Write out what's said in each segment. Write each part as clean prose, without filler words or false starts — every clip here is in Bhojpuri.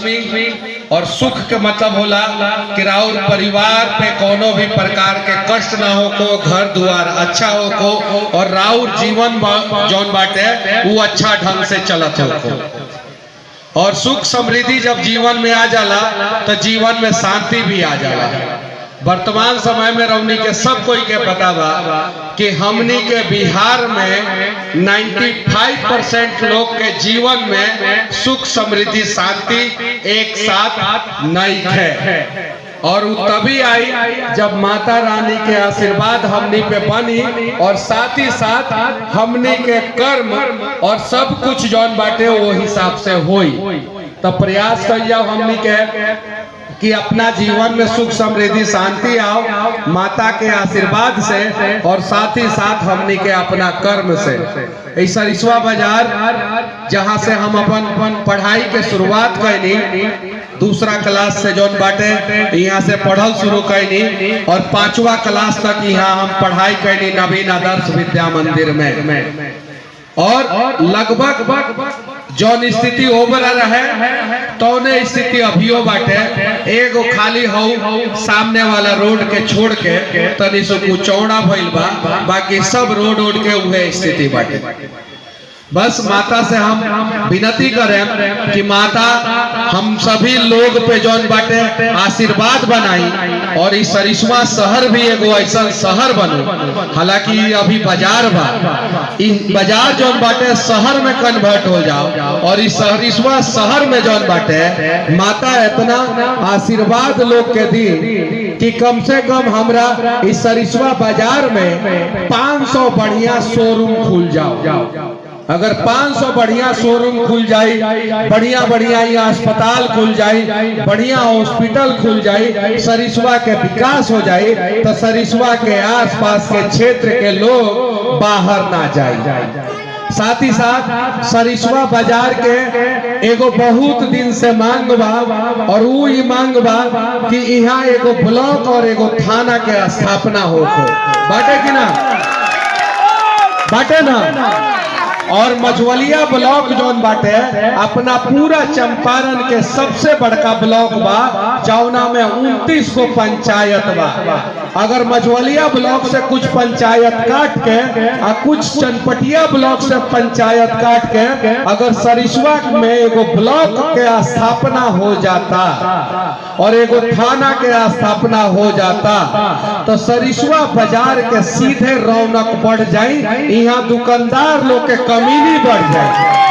लक्ष्मी और सुख के मतलब होला कि राउर परिवार पे कोनो भी प्रकार के कष्ट ना हो को, घर द्वार अच्छा हो को, और राउर जीवन जौन बाटे वो अच्छा ढंग से चलत हो को। और सुख समृद्धि जब जीवन में आ जाला तो जीवन में शांति भी आ जाला। वर्तमान समय में रौनी के सब कोई के पता बा कि हमनी के बिहार में 95% लोग के जीवन में सुख समृद्धि शांति एक साथ नहीं है। और वो तभी आई जब माता रानी के आशीर्वाद हमनी पे बनी, और साथ ही साथ हमनी के कर्म और सब कुछ जौन बाटे वो हिसाब से होई। तो प्रयास करिए हमनी के कि अपना जीवन में सुख समृद्धि शांति आओ माता के आशीर्वाद से, और साथ ही साथ हमनी के अपना कर्म से। सरिसवा बाजार जहाँ से हम अपन पढ़ाई के शुरुआत कैनी, दूसरा क्लास से जौन बाटे यहाँ से पढ़ल शुरू कैनी, और 5वां क्लास तक यहाँ हम पढ़ाई कैनी नवीन आदर्श विद्या मंदिर में। और लगभग जौन स्थिति ओवर रहे तौने स्थिति अभियो बाटे। एगो खाली हो सामने वाला रोड के छोड़ के तनी सो चौड़ा भइल बा, बाकी सब रोड के उहे स्थिति बाटे। बस माता से हम विनती करें कि माता हम सभी लोग पे जौन बाटे आशीर्वाद बनाई, और इस सरिसवा शहर भी एगो ऐसा शहर बनो। हालांकि अभी बाजार बा, इस बाजार जौन बाटे शहर में कन्वर्ट हो जाओ, और इस सरिसवा शहर में जौन बाटे माता इतना आशीर्वाद लोग के दी कि कम से कम हमरा इस सरिसवा बाजार में 500 बढ़िया शोरूम खुल जाओ। अगर 500 बढ़िया शोरूम खुल जाए, बढ़िया बढ़िया यहाँ अस्पताल खुल जाए, बढ़िया हॉस्पिटल खुल जाए, सरिसवा के विकास हो जाए, तो सरिसवा के आसपास के क्षेत्र के लोग बाहर ना जाए। साथ ही साथ सरिसवा बाजार के एगो बहुत दिन से मांग बा, और वो ही मांग बा कि यहाँ एगो ब्लॉक और एगो थाना के स्थापना हो बाटे कि ना बाटे ना। और मझवलिया ब्लॉक जोन बाटे अपना पूरा चंपारण के सबसे बड़का ब्लॉक बा, जौना में 29 को पंचायत बा। अगर मझवलिया ब्लॉक से कुछ पंचायत काट के और कुछ चनपटिया ब्लॉक से पंचायत काट के अगर सरिसवा में एगो ब्लॉक के स्थापना हो जाता और एगो थाना के स्थापना हो जाता, तो सरिसवा बाजार के सीधे रौनक बढ़ जाई। यहाँ दुकानदार लोग के कमीनी बढ़ जाए।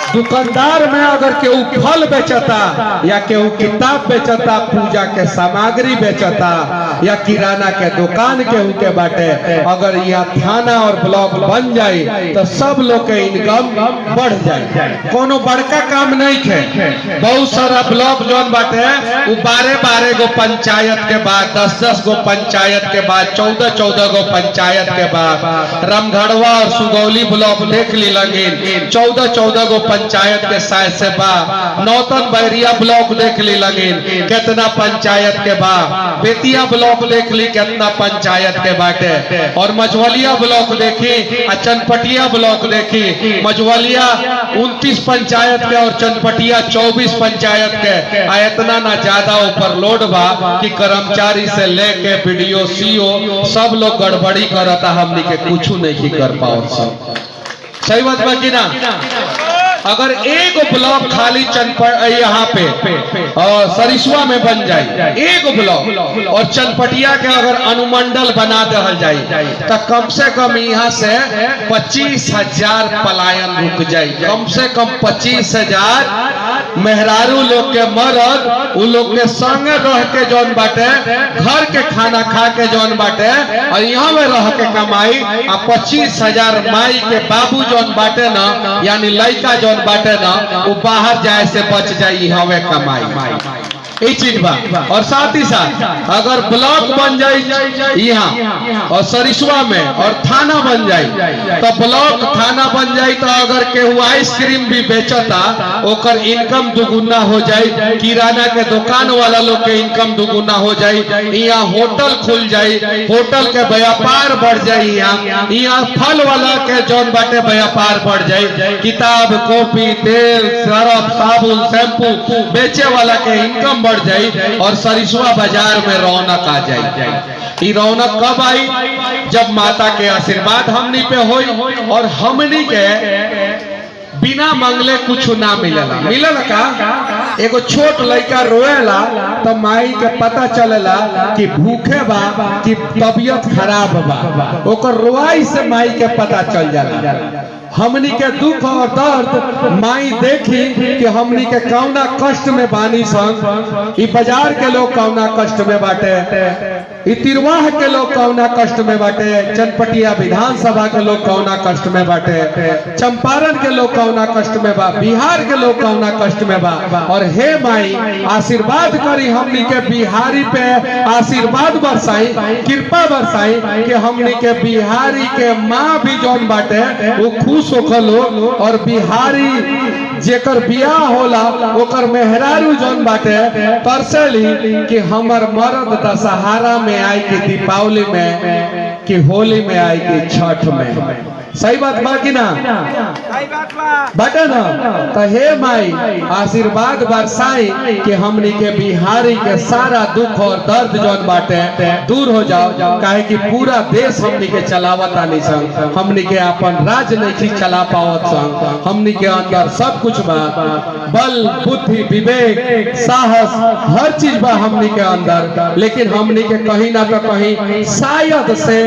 दुकानदार में अगर केहू फल बेचता या केहू किताब बेचता, पूजा के सामग्री बेचता या किराना के दुकान केहू के बाटे, अगर यह थाना और ब्लॉक बन जाए तो सब लोग के इनकम बढ़ जाए। कोनो बड़का काम नहीं है। बहुत सारा ब्लॉक जोन बाटे वो 12-12 गो पंचायत के बाद, 10-10 गो पंचायत के बाद, 14-14 गो पंचायत के बाद, रामगढ़वा और सुगौली ब्लॉक देख ली लगी 14-14 गो पंचायत के साइज से बा। नौतन बैरिया ब्लॉक देख ली लगी कितना पंचायत के बा। बेतिया ब्लॉक देख ली कितना पंचायत के बाटे। और मझवलिया ब्लॉक देखी, चनपटिया ब्लॉक देखी। मझवलिया 29 पंचायत के और चनपटिया 24 पंचायत के। इतना ना ज्यादा ऊपर लोड बा कि कर्मचारी से लेके वीडियो सीओ सब लोग गड़बड़ी करता, हमनी के कुछ नहीं कर पाओ। सही बात बा कि ना? अगर एक ब्लॉक खाली यहाँ पे और सरिसवा में बन जाए एक ब्लॉक, और चनपटिया के अगर अनुमंडल बना दिया जाए तो कम से कम यहाँ से 25,000 पलायन रुक जाए। कम से कम 25,000 मेहरारू लोग के मरद उ लोग के संग रह के जौन बाटे, घर के खाना खा के जौन बाटे, और यहाँ में रह के कमाई। 25,000 माई के बाबू जौन बाटे ना, यानी लड़का जौन बाटे ना, वो बाहर जाए से बच जाई हवे कमाई। ये चीज बा। और साथ ही साथ अगर ब्लॉक बन जाए यहाँ और सरिसवा में और थाना बन जाए तो ब्लॉक थाना बन जाए तो अगर केहू आइसक्रीम भी बेचता ओकर इनकम दुगुना हो जाए, किराना के दुकान वाला लोग के इनकम दुगुना हो जाए, यहाँ होटल खुल जाए, होटल के व्यापार बढ़ जाए, यहाँ फल वाला के जौन बाटे व्यापार बढ़ जाए, किताब कॉपी तेल सरफ साबुन शैम्पू बेचे वाला के इनकम बढ़ जाए और सरिसवा बाजार में रौनक आ जाए। ये रौनक कब आई? जब माता के आशीर्वाद हमनी पे होई और हमनी के बिना मंगले कुछ ना मिलेला। मिलेला का? एगो छोट लड़का रोएला तो माई के पता चलेला कि भूखे बा कि तबीयत खराब बा, ओकर रोआई से माई के पता चल जाला। हमनी के दुख और दर्द माई देखी कि हमनी के कौना कष्ट में बानी संग, ई बाजार के लोग कौना कष्ट में बाटे, ई तिरवाह के लोग कौना कष्ट में बाटे, चनपटिया विधानसभा के लोग कौना कष्ट में बाटे, चंपारण के लोग कौना कष्ट में बा, बिहार के लोग कौना कष्ट में बा। और हे माई आशीर्वाद करी हमनी के बिहारी पे, आशीर्वाद बरसाई, कृपा बरसाई कि हमनी के बिहारी के माँ भी जौन बाटे वो खुश होखलो और बिहारी जेकर बियाह होला ओकर मेहरारू जौन बाटे तरसली कि हमर मर्द दशहरा में आई कि दीपावली में कि होली में आई कि छठ में। सही बात बा कि ना? बटे ना? तो हे माई आशीर्वाद बरसाई कि हमनी के बिहारी के सारा दुख और दर्द जौन बाटे दूर हो जाओ, काहे कि पूरा देश हमनी के चलावत आनी संग, हमनी के अपन राज्य नहीं चला पावत संग, हमनी के अंदर सब कुछ बा, बल बुद्धि विवेक साहस हर चीज बा हमनी के अंदर, लेकिन हमनी के कहीं ना तो कहीं शायद से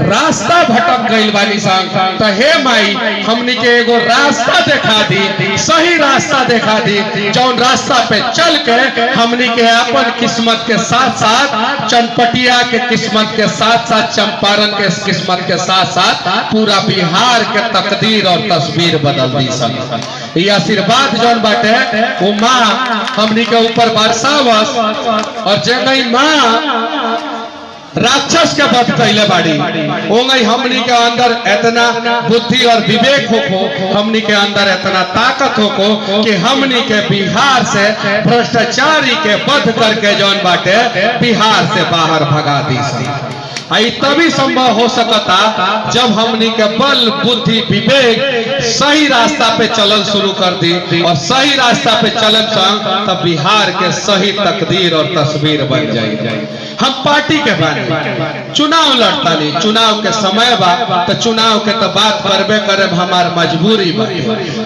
रास्ता भटक गइल बानी संग। तो हे माई हमनी के एगो रास्ता दिखा दी, सही रास्ता दिखा दी, जौन रास्ता पे चल के हमनी के अपन किस्मत के साथ साथ चनपटिया के किस्मत के साथ साथ चंपारण के किस्मत के साथ साथ पूरा बिहार के तकदीर और तस्वीर बदल दी सब। ये आशीर्वाद जौन बाटे वो माँ हमनी के ऊपर बरसावस और जगह माँ राक्षस के वध कैले बाड़ी ओंगई हमनी के अंदर इतना बुद्धि और विवेक हो, हमनी के अंदर इतना ताकत हो कि हमनी के बिहार से भ्रष्टाचारी के वध करके जौन बाटे बिहार से बाहर भगा दी। आई तभी संभव हो सकता जब हमनी के बल बुद्धि विवेक सही रास्ता पे चलन शुरू कर दी और सही रास्ता पे चलन संग तब बिहार के सही तकदीर और तस्वीर बन जाए। हम पार्टी के बारे चुनाव लड़ता नहीं, चुनाव के समय बा तो चुनाव के तो बात करबे करे, हमार मजबूरी बा।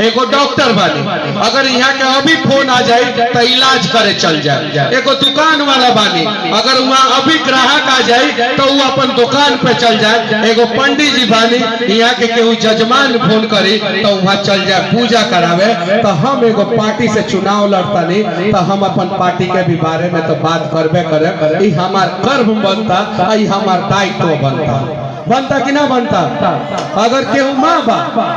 एगो डॉक्टर बानी अगर यहाँ के अभी फोन आ जाए तो इलाज करे चल जाए, एगो दुकान वाला बानी अगर वहाँ अभी ग्राहक आ जाए तो वो अपन दुकान पे चल जाए, एगो पंडित जी बानी यहाँ के केहू जजमान फोन करी तो वहाँ चल जाए पूजा करावे। तो हम एगो पार्टी से चुनाव लड़ता नहीं तो हम अपन पार्टी के भी बारे में तो बात करबे करे, हमार कर्म बनता, हमार दायित्व बनता कि ना बनता। अगर केहू माँ बा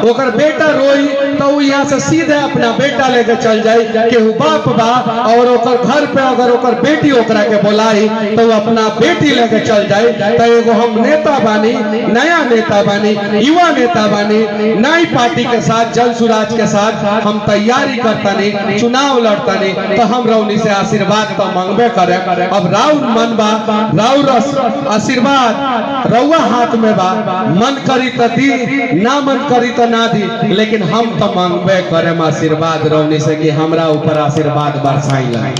ओकर बेटा रोई तो यहाँ से सीधे अपना बेटा लेके चल जाए, केहू बाप बा और ओकर घर पे अगर ओकर बेटी ओकरा के बुलाई तो अपना बेटी लेके चल जाए। तो एगो हम नेता बानी, नया नेता बानी, युवा नेता बानी, नई पार्टी के साथ जन सुराज के साथ हम तैयारी करता नहीं, चुनाव लड़ता नहीं तो हम रौनी से आशीर्वाद तो मांगबे करे। अब राउर मन बा, राउर आशीर्वाद रउआ हाथ में बा, मन करी तो दी, ना मन करी तो ना दी, लेकिन हम तो मांगबे करे आशीर्वाद रौनी से कि हमरा ऊपर आशीर्वाद बरसाई।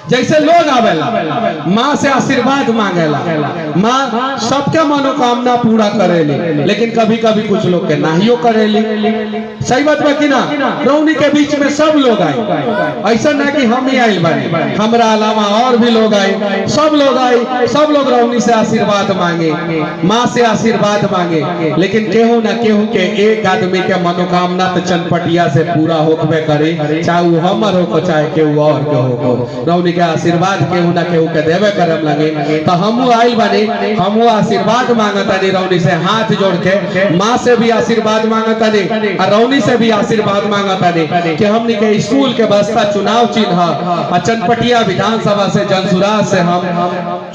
जैसे लोग आवेला माँ से आशीर्वाद मांगेला, माँ सबके मनोकामना पूरा करेली, लेकिन कभी कभी कुछ लोग के नाहियो करेली। सही बात बा कि ना? रौनी के बीच में सब लोग आए, ऐसा ना कि हम ही आइल बानी, हमरा अलावा और भी लोग आए, सब लोग आए, सब लोग रौनी से आशीर्वाद मांगे, माँ से आशीर्वाद मांगे, लेकिन केहू ना केहू के एक आदमी के मनोकामना तो चनपटिया से पूरा होकबे करे, चाहे वो हमर हो चाहे केहू और के हो। रौनी के आशीर्वाद केहू ना केहू के देवे करम लगे तो हमू आइल बानी, हमू आशीर्वाद मांगतानी रौनी से हाथ जोड़ के, माँ से भी आशीर्वाद मांगतानी और रौनी रौनी से भी आशीर्वाद मांगा तानी कि हमनी के स्कूल के बस्ता चुनाव चिन्ह और चनपटिया विधानसभा से जनसुराज से हम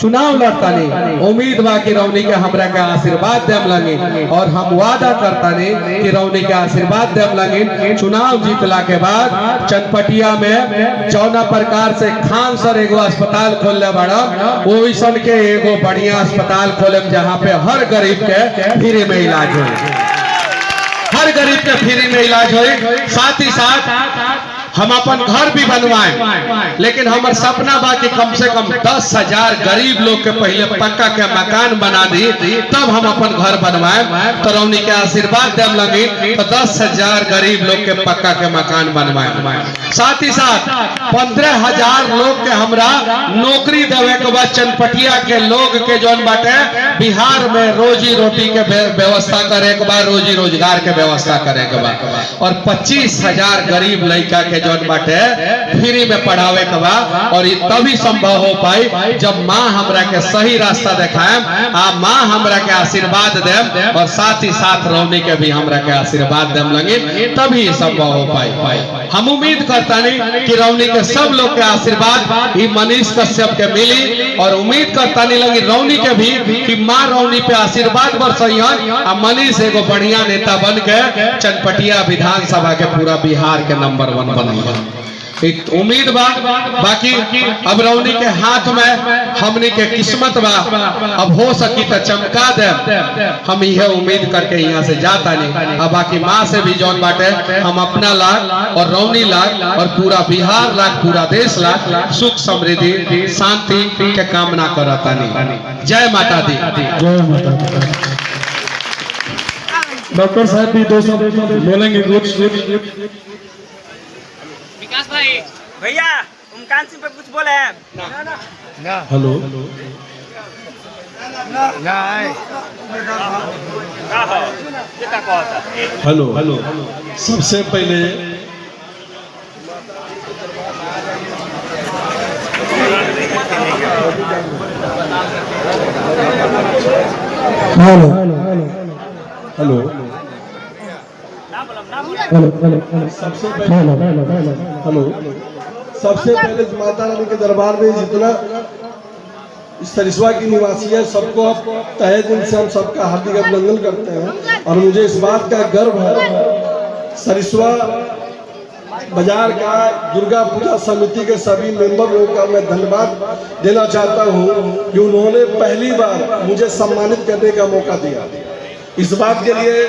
चुनाव लड़तानी। उम्मीद बा कि रौनी के हमरा के आशीर्वाद देम लगी और हम वादा करतानी कि रौनी के आशीर्वाद देम लगी। चुनाव जीतला के बाद चनपटिया में जौना प्रकार से खान सर एगो अस्पताल खोलले बड़ा ओइसन के एगो बढ़िया अस्पताल खोले जहाँ पे हर गरीब के फ्री में इलाज हो, हर गरीब के फ्री में इलाज हो। साथ ही साथ हम अपन घर भी बनवाएं, लेकिन हमार सपना बा कि कम से कम 10,000 गरीब लोग के पहले पक्का के मकान बना दी तब हम अपन घर बनवाएं। तो रौनी के आशीर्वाद देम लगी तो 10,000 गरीब लोग के पक्का के मकान बनवाएं। साथ ही साथ 15,000 लोग के हमरा नौकरी देवे के बाद चनपटिया के लोग के जौन बाटे बिहार में रोजी रोटी के व्यवस्था करे के बाद, रोजी रोजगार के व्यवस्था करे के बाद, और 25,000 गरीब लड़का के जौन बाटे फ्री में पढ़ावे के बा। और तभी संभव हो पाई जब माँ हमरा के सही रास्ता दिखाए, माँ हमरा के आशीर्वाद देम और साथ ही साथ रौनी के भी हमरा के आशीर्वाद देम लगे, तभी संभव हो पाई। हम उम्मीद करता नहीं कि रौनी के सब लोग के आशीर्वाद ही मनीष कश्यप के मिली और उम्मीद करता नहीं लगी रौनी के भी कि माँ रौनी पे आशीर्वाद बरसइहन आ मनीष एगो बढ़िया नेता बन के चनपटिया विधानसभा के पूरा बिहार के नंबर 1 बन। एक उम्मीद बा, बाकी अब रौनी के हाथ में हमनी के किस्मत बा, अब हो सकी तो चमका दे। हम यह उम्मीद करके यहाँ से जाता नहीं। अब बाकी माँ से भी जौन बाटे हम अपना लाख और रौनी लाख और पूरा बिहार लाख, पूरा देश लाख सुख समृद्धि शांति के कामना करता नहीं। जय माता दी। जय माता दी। डॉक्टर साहब भी 2 शब्द बोलेंगे कुछ। विकास भाई भैया उमकान सिंह पे कुछ बोले हैं? हेलो हेलो हेलो सबसे पहले हेलो हेलो सबसे पहले माता रानी के दरबार में जितना इस सरिस्वा की निवासी है सबको तहे दिल से हम सबका हार्दिक अभिनंदन करते हैं। और मुझे इस बात का गर्व है सरिस्वा बाजार का दुर्गा पूजा समिति के सभी मेंबर लोगों का मैं धन्यवाद देना चाहता हूं कि उन्होंने पहली बार मुझे सम्मानित करने का मौका दिया। इस बात के लिए